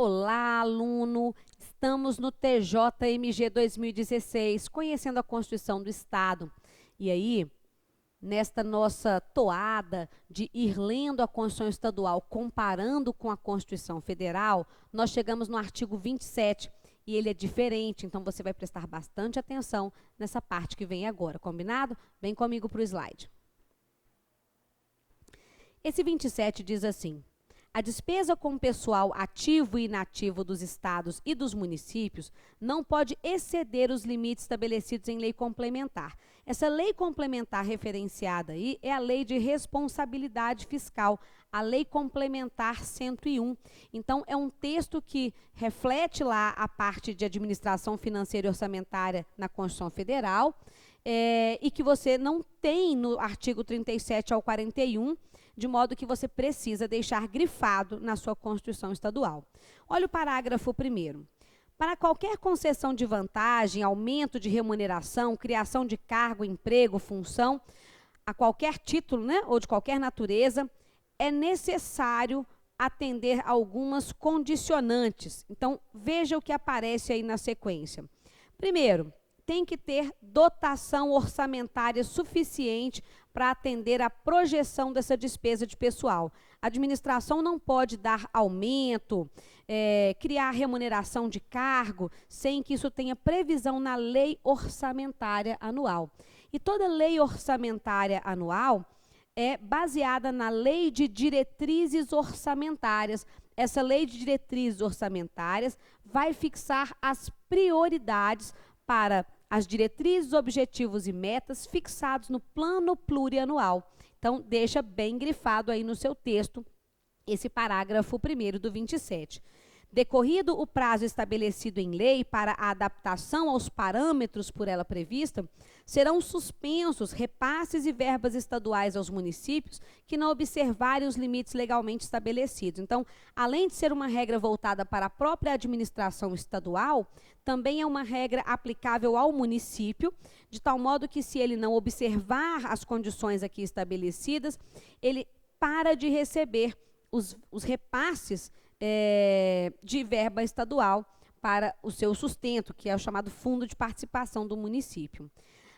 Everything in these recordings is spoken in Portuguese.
Olá, aluno! Estamos no TJMG 2016, conhecendo a Constituição do Estado. E aí, nesta nossa toada de ir lendo a Constituição Estadual, comparando com a Constituição Federal, nós chegamos no artigo 27, e ele é diferente, então você vai prestar bastante atenção nessa parte que vem agora, combinado? Vem comigo para o slide. Esse 27 diz assim: a despesa com pessoal ativo e inativo dos estados e dos municípios não pode exceder os limites estabelecidos em lei complementar. Essa lei complementar referenciada aí é a Lei de Responsabilidade Fiscal, a Lei Complementar 101. Então, é um texto que reflete lá a parte de administração financeira e orçamentária na Constituição Federal, e que você não tem no artigo 37 ao 41, de modo que você precisa deixar grifado na sua Constituição Estadual. Olha o parágrafo 1º. Para qualquer concessão de vantagem, aumento de remuneração, criação de cargo, emprego, função, a qualquer título, né, ou de qualquer natureza, é necessário atender algumas condicionantes. Então, veja o que aparece aí na sequência. Primeiro, tem que ter dotação orçamentária suficiente para atender à projeção dessa despesa de pessoal. A administração não pode dar aumento, criar remuneração de cargo, sem que isso tenha previsão na lei orçamentária anual. E toda lei orçamentária anual é baseada na lei de diretrizes orçamentárias. Essa lei de diretrizes orçamentárias vai fixar as prioridades para as diretrizes, objetivos e metas fixados no plano plurianual. Então, deixa bem grifado aí no seu texto esse parágrafo 1º do 27. Decorrido o prazo estabelecido em lei para a adaptação aos parâmetros por ela prevista, serão suspensos repasses e verbas estaduais aos municípios que não observarem os limites legalmente estabelecidos. Então, além de ser uma regra voltada para a própria administração estadual, também é uma regra aplicável ao município, de tal modo que, se ele não observar as condições aqui estabelecidas, ele para de receber os repasses de verba estadual para o seu sustento, que é o chamado Fundo de Participação do Município.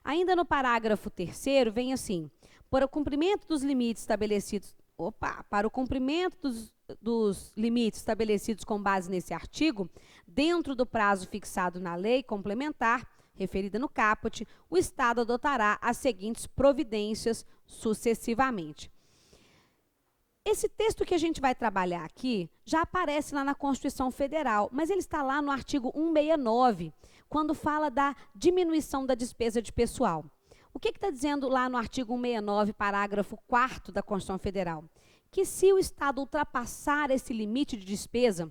Ainda no parágrafo 3º, vem assim: para o cumprimento dos limites estabelecidos, para o cumprimento dos limites estabelecidos com base nesse artigo, dentro do prazo fixado na lei complementar, referida no caput, o Estado adotará as seguintes providências sucessivamente. Esse texto que a gente vai trabalhar aqui já aparece lá na Constituição Federal, mas ele está lá no artigo 169, quando fala da diminuição da despesa de pessoal. O que está dizendo lá no artigo 169, parágrafo 4º da Constituição Federal? Que se o Estado ultrapassar esse limite de despesa,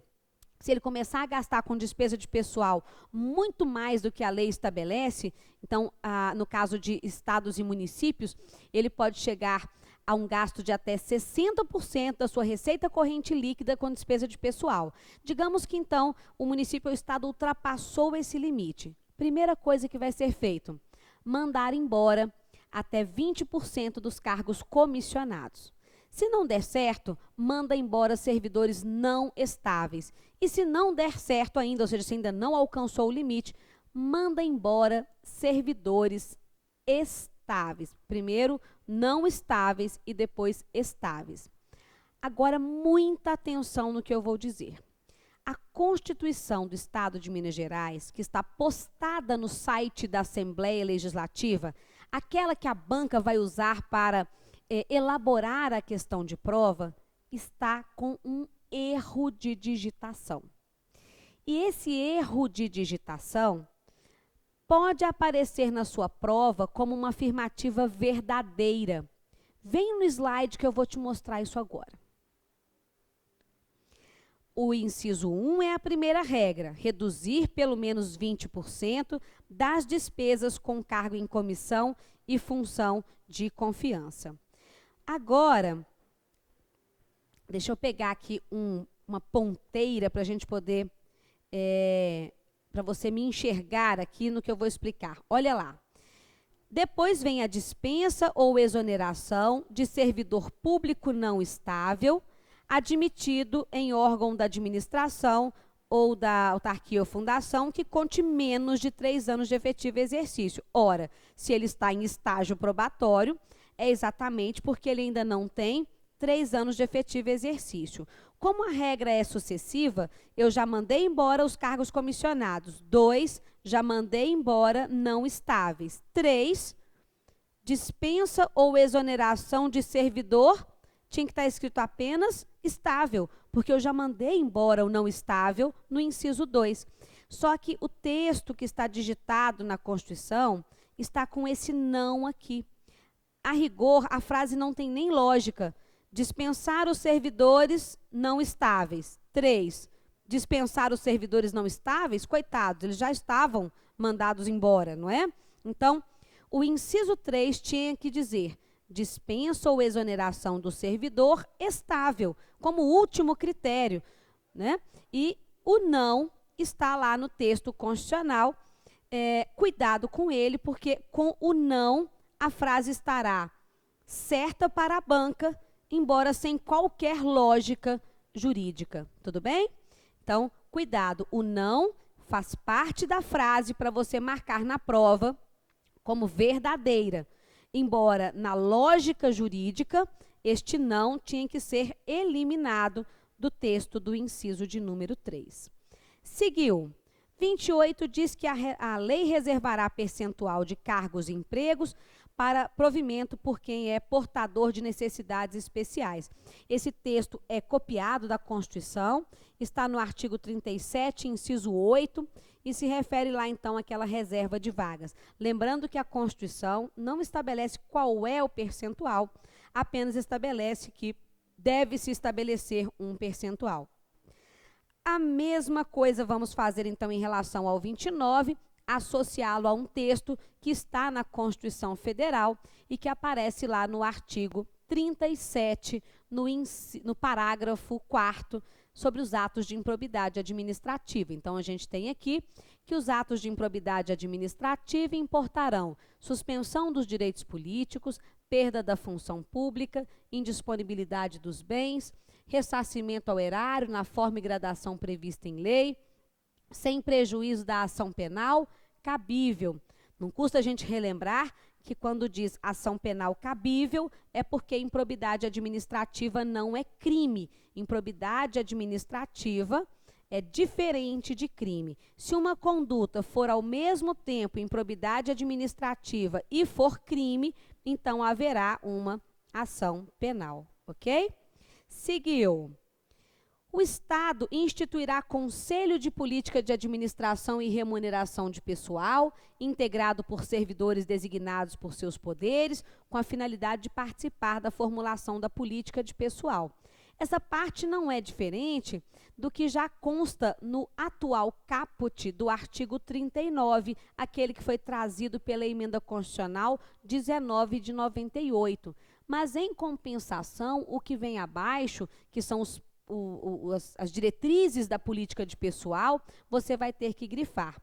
se ele começar a gastar com despesa de pessoal muito mais do que a lei estabelece, então, no caso de estados e municípios, ele pode chegar a um gasto de até 60% da sua receita corrente líquida com despesa de pessoal. Digamos que, então, o município ou o estado ultrapassou esse limite. Primeira coisa que vai ser feito: mandar embora até 20% dos cargos comissionados. Se não der certo, manda embora servidores não estáveis. E se não der certo ainda, ou seja, se ainda não alcançou o limite, manda embora servidores estáveis. Primeiro, não estáveis e depois estáveis. Agora, muita atenção no que eu vou dizer. A Constituição do Estado de Minas Gerais, que está postada no site da Assembleia Legislativa, aquela que a banca vai usar para elaborar a questão de prova, está com um erro de digitação. E esse erro de digitação pode aparecer na sua prova como uma afirmativa verdadeira. Vem no slide que eu vou te mostrar isso agora. O inciso 1 é a primeira regra: reduzir pelo menos 20% das despesas com cargo em comissão e função de confiança. Agora, deixa eu pegar aqui uma ponteira para a gente poder, para você me enxergar aqui no que eu vou explicar. Olha lá. Depois vem a dispensa ou exoneração de servidor público não estável, admitido em órgão da administração ou da autarquia ou fundação que conte menos de 3 anos de efetivo exercício. Ora, se ele está em estágio probatório, é exatamente porque ele ainda não tem 3 anos de efetivo exercício. Como a regra é sucessiva, eu já mandei embora os cargos comissionados. 2, já mandei embora não estáveis. 3, dispensa ou exoneração de servidor, tinha que estar escrito apenas estável, porque eu já mandei embora o não estável no inciso 2. Só que o texto que está digitado na Constituição está com esse não aqui. A rigor, a frase não tem nem lógica. Dispensar os servidores não estáveis. 3, dispensar os servidores não estáveis, coitados, eles já estavam mandados embora, não é? Então, o inciso 3 tinha que dizer dispensa ou exoneração do servidor estável, como último critério, né? E o não está lá no texto constitucional. Cuidado com ele, porque com o não a frase estará certa para a banca, embora sem qualquer lógica jurídica. Tudo bem? Então, cuidado, o não faz parte da frase para você marcar na prova como verdadeira, embora na lógica jurídica, este não tinha que ser eliminado do texto do inciso de número 3. Seguiu. 28 diz que a lei reservará percentual de cargos e empregos para provimento por quem é portador de necessidades especiais. Esse texto é copiado da Constituição, está no artigo 37, inciso 8, e se refere lá, então, àquela reserva de vagas. Lembrando que a Constituição não estabelece qual é o percentual, apenas estabelece que deve-se estabelecer um percentual. A mesma coisa vamos fazer, então, em relação ao 29, associá-lo a um texto que está na Constituição Federal e que aparece lá no artigo 37, no parágrafo 4º, sobre os atos de improbidade administrativa. Então, a gente tem aqui que os atos de improbidade administrativa importarão suspensão dos direitos políticos, perda da função pública, indisponibilidade dos bens, ressarcimento ao erário na forma e gradação prevista em lei, sem prejuízo da ação penal cabível. Não custa a gente relembrar que quando diz ação penal cabível é porque improbidade administrativa não é crime. Improbidade administrativa é diferente de crime. Se uma conduta for ao mesmo tempo improbidade administrativa e for crime, então haverá uma ação penal, ok? Seguiu. O Estado instituirá Conselho de Política de Administração e Remuneração de Pessoal, integrado por servidores designados por seus poderes, com a finalidade de participar da formulação da política de pessoal. Essa parte não é diferente do que já consta no atual caput do artigo 39, aquele que foi trazido pela Emenda Constitucional 19 de 98. Mas, em compensação, o que vem abaixo, que são as diretrizes da política de pessoal, você vai ter que grifar.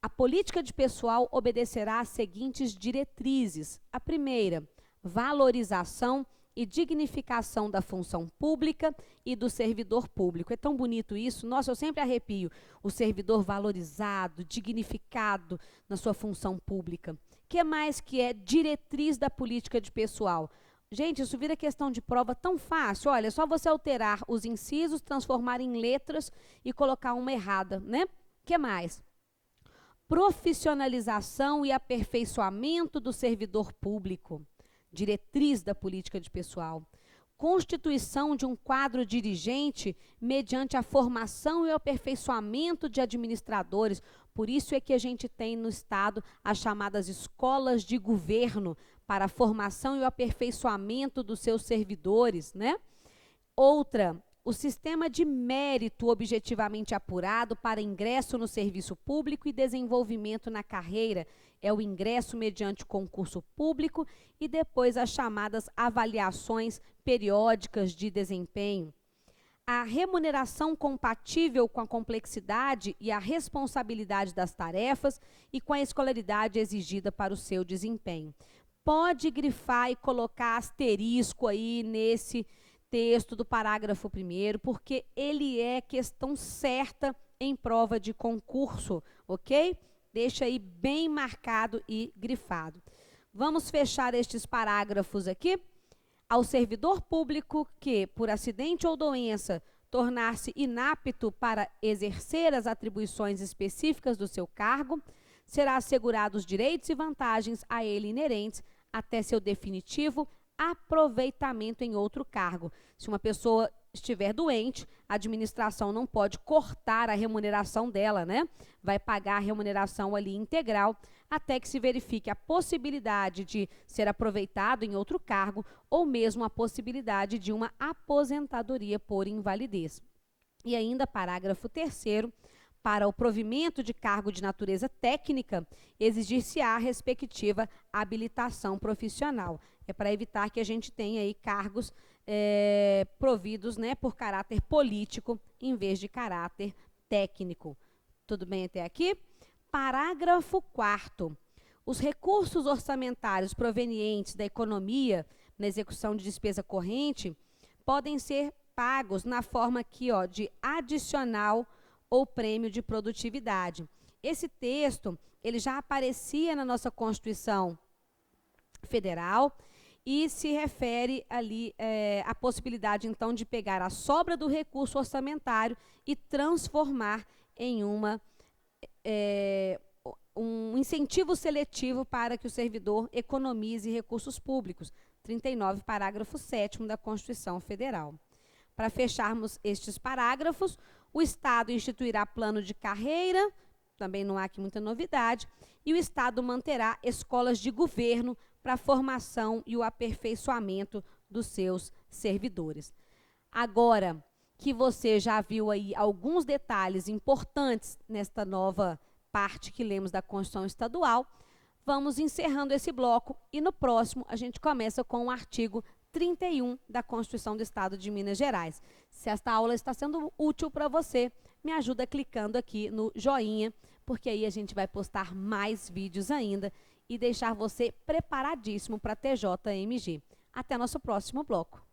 A política de pessoal obedecerá às seguintes diretrizes. A primeira, valorização e dignificação da função pública e do servidor público. É tão bonito isso. Nossa, eu sempre arrepio. O servidor valorizado, dignificado na sua função pública. O que mais que é diretriz da política de pessoal? Gente, isso vira questão de prova tão fácil. Olha, é só você alterar os incisos, transformar em letras e colocar uma errada, né? O que mais? Profissionalização e aperfeiçoamento do servidor público. Diretriz da política de pessoal. Constituição de um quadro dirigente mediante a formação e o aperfeiçoamento de administradores. Por isso é que a gente tem no Estado as chamadas escolas de governo para a formação e o aperfeiçoamento dos seus servidores, né? Outra, o sistema de mérito objetivamente apurado para ingresso no serviço público e desenvolvimento na carreira. É o ingresso mediante concurso público e depois as chamadas avaliações periódicas de desempenho. A remuneração compatível com a complexidade e a responsabilidade das tarefas e com a escolaridade exigida para o seu desempenho. Pode grifar e colocar asterisco aí nesse texto do parágrafo 1º, porque ele é questão certa em prova de concurso, ok? Deixa aí bem marcado e grifado. Vamos fechar estes parágrafos aqui. Ao servidor público que, por acidente ou doença, tornar-se inapto para exercer as atribuições específicas do seu cargo, será assegurado os direitos e vantagens a ele inerentes até seu definitivo aproveitamento em outro cargo. Se uma pessoa estiver doente, a administração não pode cortar a remuneração dela, né? Vai pagar a remuneração ali integral até que se verifique a possibilidade de ser aproveitado em outro cargo ou mesmo a possibilidade de uma aposentadoria por invalidez. E ainda, parágrafo 3º, para o provimento de cargo de natureza técnica, exigir-se-á a respectiva habilitação profissional. É para evitar que a gente tenha aí cargos providos, né, por caráter político em vez de caráter técnico. Tudo bem até aqui? Parágrafo 4º. Os recursos orçamentários provenientes da economia na execução de despesa corrente podem ser pagos na forma aqui, ó, de adicional ou prêmio de produtividade. Esse texto, ele já aparecia na nossa Constituição Federal e se refere ali à possibilidade, então, de pegar a sobra do recurso orçamentário e transformar em um incentivo seletivo para que o servidor economize recursos públicos. 39, parágrafo 7º da Constituição Federal. Para fecharmos estes parágrafos, o Estado instituirá plano de carreira, também não há aqui muita novidade, e o Estado manterá escolas de governo para a formação e o aperfeiçoamento dos seus servidores. Agora que você já viu aí alguns detalhes importantes nesta nova parte que lemos da Constituição Estadual, vamos encerrando esse bloco e no próximo a gente começa com o artigo 31 da Constituição do Estado de Minas Gerais. Se esta aula está sendo útil para você, me ajuda clicando aqui no joinha, porque aí a gente vai postar mais vídeos ainda e deixar você preparadíssimo para TJMG. Até nosso próximo bloco.